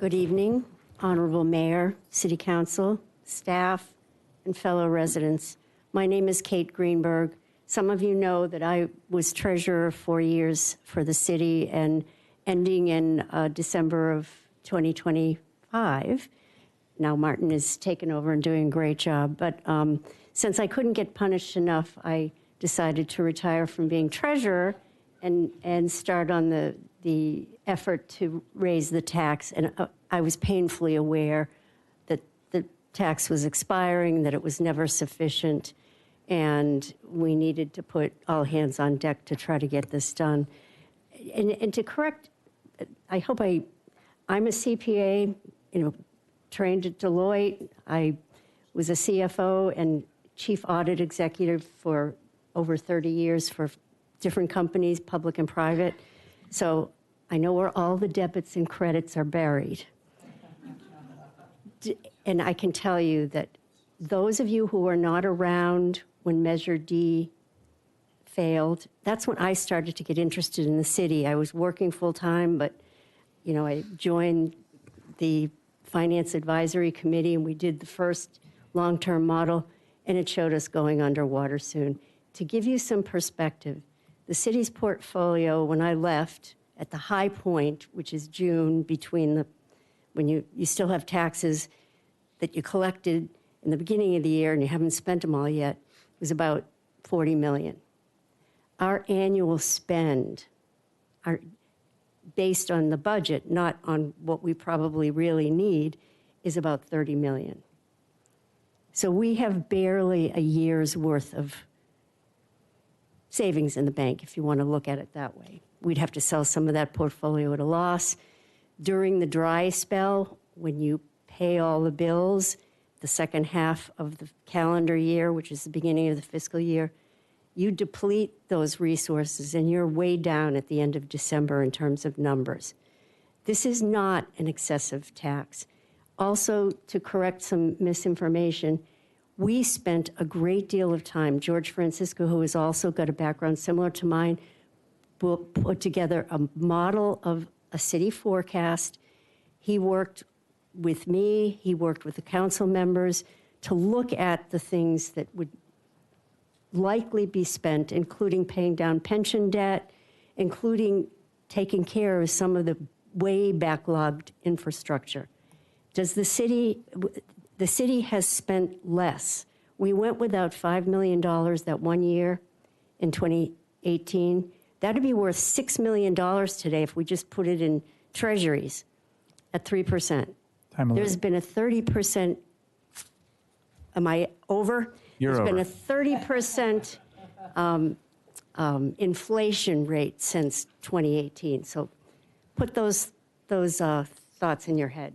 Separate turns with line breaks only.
Good evening, Honorable Mayor, City Council, staff, and fellow residents. My name is Kate Greenberg. Some of you know that I was treasurer 4 years for the city, and ending in December of 2025. Now Martin is taking over and doing a great job. But since I couldn't get punished enough, I decided to retire from being treasurer and start on the effort to raise the tax. And I was painfully aware that the tax was expiring, that it was never sufficient, and we needed to put all hands on deck to try to get this done. And to correct, I'm a CPA, trained at Deloitte. I was a CFO and chief audit executive for over 30 years for different companies, public and private. So I know where all the debits and credits are buried. And I can tell you that those of you who were not around when Measure D failed, that's when I started to get interested in the city. I was working full-time, but I joined the Finance Advisory Committee, and we did the first long-term model, and it showed us going underwater soon. To give you some perspective, the city's portfolio, when I left, at the high point, which is June, when you still have taxes that you collected in the beginning of the year and you haven't spent them all yet, was about $40 million. Our annual spend, based on the budget, not on what we probably really need, is about $30 million. So we have barely a year's worth of savings in the bank, if you want to look at it that way. We'd have to sell some of that portfolio at a loss. During the dry spell, when you pay all the bills, the second half of the calendar year, which is the beginning of the fiscal year, you deplete those resources and you're way down at the end of December in terms of numbers. This is not an excessive tax. Also, to correct some misinformation, we spent a great deal of time. George Francisco, who has also got a background similar to mine, will put together a model of a city forecast. He worked with me, he worked with the council members to look at the things that would likely be spent, including paying down pension debt, including taking care of some of the way backlogged infrastructure. The city has spent less. We went without $5 million that one year in 2018. That'd be worth $6 million today if we just put it in treasuries at 3%. There's been a 30%, am I over?
You're
There's
over.
been a 30% inflation rate since 2018. So put those thoughts in your head.